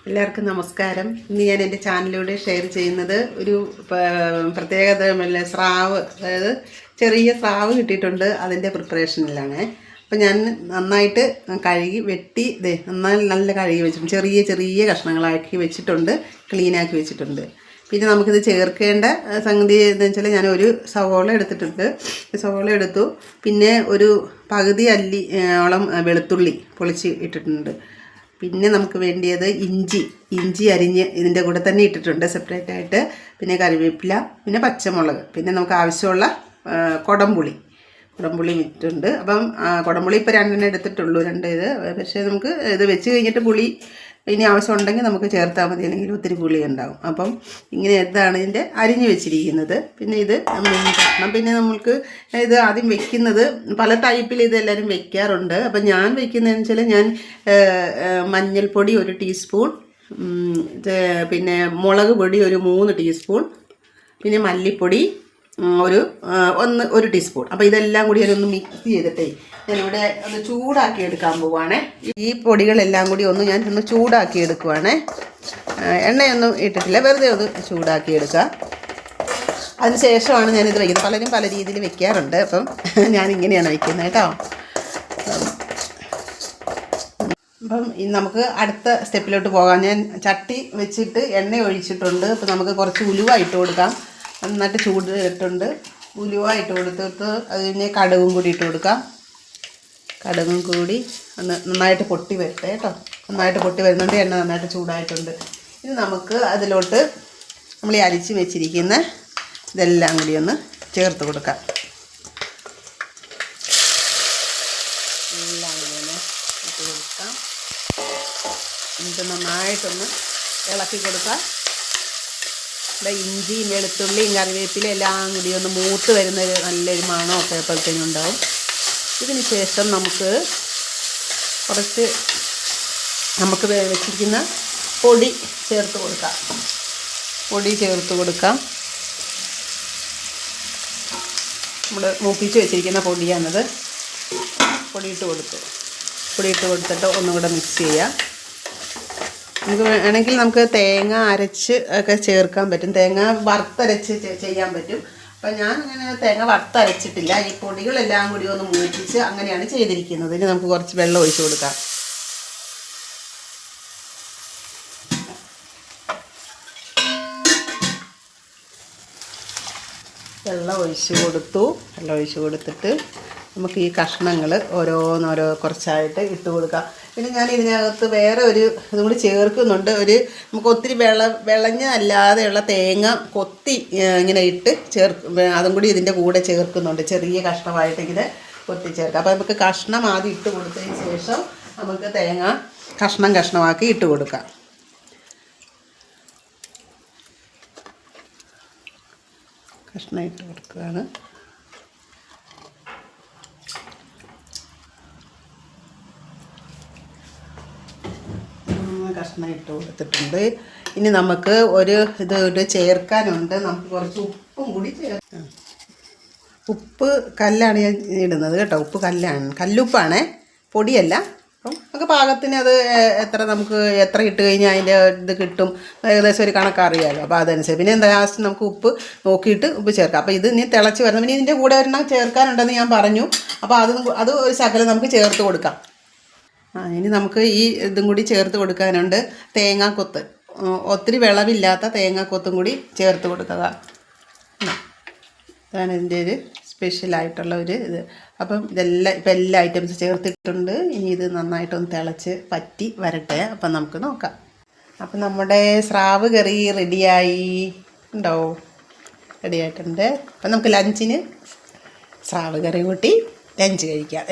എല്ലാവർക്കും നമസ്കാരം. ഇന്ന് ഞാൻ എൻ്റെ ചാനലിലൂടെ ഷെയർ ചെയ്യുന്നത് ഒരു പ്രത്യേകത സ്രാവ്, അതായത് ചെറിയ സ്രാവ് കിട്ടിയിട്ടുണ്ട്, അതിൻ്റെ പ്രിപ്പറേഷനിലാണ്. അപ്പം ഞാൻ നന്നായിട്ട് കഴുകി വെട്ടി നല്ല കഴുകി വെച്ചിട്ടുണ്ട്, ചെറിയ ചെറിയ കഷ്ണങ്ങളാക്കി വെച്ചിട്ടുണ്ട്, ക്ലീനാക്കി വെച്ചിട്ടുണ്ട്. പിന്നെ നമുക്കിത് ചേർക്കേണ്ട സംഗതി എന്ന് വെച്ചാൽ ഞാൻ ഒരു സവോള എടുത്തിട്ടുണ്ട്, സവോള എടുത്തു. പിന്നെ ഒരു പകുതി അല്ലിയോളം വെളുത്തുള്ളി പൊളിച്ച് ഇട്ടിട്ടുണ്ട്. പിന്നെ നമുക്ക് വേണ്ടിയത് ഇഞ്ചി അരിഞ്ഞ് ഇതിൻ്റെ കൂടെ തന്നെ ഇട്ടിട്ടുണ്ട് സെപ്പറേറ്റ് ആയിട്ട്. പിന്നെ കറിവേപ്പില, പിന്നെ പച്ചമുളക്, പിന്നെ നമുക്ക് ആവശ്യമുള്ള കുടംപുളി ഇട്ടിട്ടുണ്ട്. അപ്പം കുടംപുളി ഇപ്പോൾ 2 എടുത്തിട്ടുള്ളൂ, 2 ഇത്. പക്ഷേ നമുക്ക് ഇത് വെച്ച് കഴിഞ്ഞിട്ട് പുളി ഇനി ആവശ്യമുണ്ടെങ്കിൽ നമുക്ക് ചേർത്താൽ മതി, അല്ലെങ്കിൽ ഒത്തിരി പുളി ഉണ്ടാകും. അപ്പം ഇങ്ങനെ ഇതാണ് ഇതിൻ്റെ അരിഞ്ഞു വെച്ചിരിക്കുന്നത്. പിന്നെ ഇത് കഷ്ണം. പിന്നെ നമുക്ക് ഇത് ആദ്യം വെക്കുന്നത് പല ടൈപ്പിൽ ഇതെല്ലാവരും വെക്കാറുണ്ട്. അപ്പം ഞാൻ വെക്കുന്നതെന്ന് വെച്ചാൽ ഞാൻ മഞ്ഞൾപ്പൊടി 1 ടീസ്പൂൺ, പിന്നെ മുളക് പൊടി ഒരു 3 ടീസ്പൂൺ, പിന്നെ മല്ലിപ്പൊടി ഒരു ടീസ്പൂൺ. അപ്പോൾ ഇതെല്ലാം കൂടി ഒന്ന് മിക്സ് ചെയ്തിട്ടേ ഞാനിവിടെ ഒന്ന് ചൂടാക്കി എടുക്കാൻ പോവുകയാണേ. ഈ പൊടികളെല്ലാം കൂടി ഞാൻ ചൂടാക്കി എടുക്കുവാണേ. എണ്ണയൊന്നും ഇട്ടിട്ടില്ല, വെറുതെ ഒന്ന് ചൂടാക്കി എടുക്കുക. അതിന് ശേഷമാണ് ഞാനിത് വയ്ക്കുന്നത്. പലരും പല രീതിയിൽ വെക്കാറുണ്ട്, അപ്പം ഞാനിങ്ങനെയാണ് വയ്ക്കുന്നത് കേട്ടോ. അപ്പം നമുക്ക് അടുത്ത സ്റ്റെപ്പിലോട്ട് പോകാം. ഞാൻ ചട്ടി വെച്ചിട്ട് എണ്ണ ഒഴിച്ചിട്ടുണ്ട്. അപ്പം നമുക്ക് കുറച്ച് ഉലുവ ഇട്ട് കൊടുക്കാം. നന്നായിട്ട് ചൂട് ഇട്ടുണ്ട്. ഉലുവ ഇട്ട് കൊടുത്തിട്ട് അതിന് കടുകും കൂടി ഇട്ട് കൊടുക്കാം. കടുകും കൂടി ഒന്ന് നന്നായിട്ട് പൊട്ടി വരട്ടെ കേട്ടോ. നന്നായിട്ട് പൊട്ടി വരുന്നുണ്ട്, എണ്ണ നന്നായിട്ട് ചൂടായിട്ടുണ്ട്. ഇനി നമുക്ക് അതിലോട്ട് നമ്മൾ ഈ അരിച്ച് വെച്ചിരിക്കുന്ന ഇതെല്ലാം കൂടി ഒന്ന് ചേർത്ത് കൊടുക്കാം. എല്ലാം കൂടി ഒന്ന് ഇട്ട് കൊടുക്കാം. എന്നിട്ട് നന്നായിട്ടൊന്ന് ഇളക്കി കൊടുക്കാം. ഇഞ്ചി, വെളുത്തുള്ളിയും കറിവേപ്പിലയും എല്ലാം കൂടി ഒന്ന് മൂത്ത് വരുന്നൊരു നല്ലൊരു മണമൊക്കെ എപ്പോഴത്തേനും ഉണ്ടാവും. ഇതിന് ശേഷം നമുക്ക് വെച്ചിരിക്കുന്ന പൊടി ചേർത്ത് കൊടുക്കാം. നമ്മൾ മൂപ്പിച്ച് വെച്ചിരിക്കുന്ന പൊടിയാണത്. പൊടിയിട്ട് കൊടുത്തിട്ട് ഒന്നും കൂടെ മിക്സ് ചെയ്യാം. നമുക്ക് വേണമെങ്കിൽ നമുക്ക് തേങ്ങ അരച്ച് ഒക്കെ ചേർക്കാൻ പറ്റും, തേങ്ങ വറുത്തരച്ച് ചെയ്യാൻ പറ്റും. അപ്പം ഞാൻ അങ്ങനെ തേങ്ങ വറുത്തരച്ചിട്ടില്ല. ഈ പൊടികളെല്ലാം കൂടി ഒന്ന് മൂപ്പിച്ച് അങ്ങനെയാണ് ചെയ്തിരിക്കുന്നത്. ഇനി നമുക്ക് കുറച്ച് വെള്ളം ഒഴിച്ച് കൊടുക്കാം. വെള്ളം ഒഴിച്ച് കൊടുത്തിട്ട് നമുക്ക് ഈ കഷ്ണങ്ങൾ കുറച്ചായിട്ട് ഇട്ട് കൊടുക്കാം. പിന്നെ ഞാൻ ഇതിനകത്ത് വേറെ ഒരു ഇതും കൂടി ചേർക്കുന്നുണ്ട്. നമുക്ക് ഒത്തിരി വിളഞ്ഞല്ലാതെയുള്ള തേങ്ങ കൊത്തി ഇങ്ങനെ ഇട്ട് അതും കൂടി ഇതിൻ്റെ കൂടെ ചേർക്കുന്നുണ്ട്. ചെറിയ കഷ്ണമായിട്ട് ഇങ്ങനെ കൊത്തി ചേർക്കാം. അപ്പോൾ നമുക്ക് കഷ്ണം ആദ്യം ഇട്ട് കൊടുത്തതിന് ശേഷം നമുക്ക് തേങ്ങ കഷ്ണമാക്കി ഇട്ട് കൊടുക്കാം. കഷ്ണം ഇട്ട് കൊടുക്കുകയാണ്. കഷ്ണം ഇട്ട് കൊടുത്തിട്ടുണ്ട്. ഇനി നമുക്ക് ഒരു ചേർക്കാനുണ്ട്. നമുക്ക് കുറച്ച് ഉപ്പും കൂടി ചേർക്കാം. ഉപ്പ് കല്ലാണ് ഞാൻ ഇടുന്നത് കേട്ടോ. ഉപ്പ് കല്ലുപ്പാണേ, പൊടിയല്ല. അപ്പം നമുക്ക് പാകത്തിന് അത് എത്ര ഇട്ട് കഴിഞ്ഞാൽ അതിൻ്റെ ഇത് കിട്ടും, ഏകദേശം ഒരു കണക്കറിയാമല്ലോ. അപ്പോൾ അതനുസരിച്ച് പിന്നെ ലാസ്റ്റ് നമുക്ക് ഉപ്പ് നോക്കിയിട്ട് ഉപ്പ് ചേർക്കാം. അപ്പോൾ ഇത് ഇനി തിളച്ച് വരണം. പിന്നെ ഇതിൻ്റെ കൂടെ ഒരെണ്ണം ചേർക്കാനുണ്ടെന്ന് ഞാൻ പറഞ്ഞു. അപ്പോൾ അത് ഒരു ശകലം നമുക്ക് ചേർത്ത് കൊടുക്കാം. ഇനി നമുക്ക് ഈ ഇതും കൂടി ചേർത്ത് കൊടുക്കാനുണ്ട്. തേങ്ങാക്കൊത്ത്, ഒത്തിരി വിളവില്ലാത്ത തേങ്ങാക്കൊത്തും കൂടി ചേർത്ത് കൊടുക്കുക. അതാണ് ഇതിൻ്റെ ഒരു സ്പെഷ്യലായിട്ടുള്ള ഒരു ഇത്. അപ്പം ഇപ്പം എല്ലാ ഐറ്റംസ് ചേർത്തിട്ടുണ്ട്. ഇനി ഇത് നന്നായിട്ടൊന്ന് തിളച്ച് പറ്റി വരട്ടെ. അപ്പം നമുക്ക് നോക്കാം. അപ്പം നമ്മുടെ സ്രാവ് കറി റെഡിയായിട്ടുണ്ട്. അപ്പം നമുക്ക് ലഞ്ചിന് സ്രാവ് കറി കൂട്ടി ലഞ്ച് കഴിക്കാം.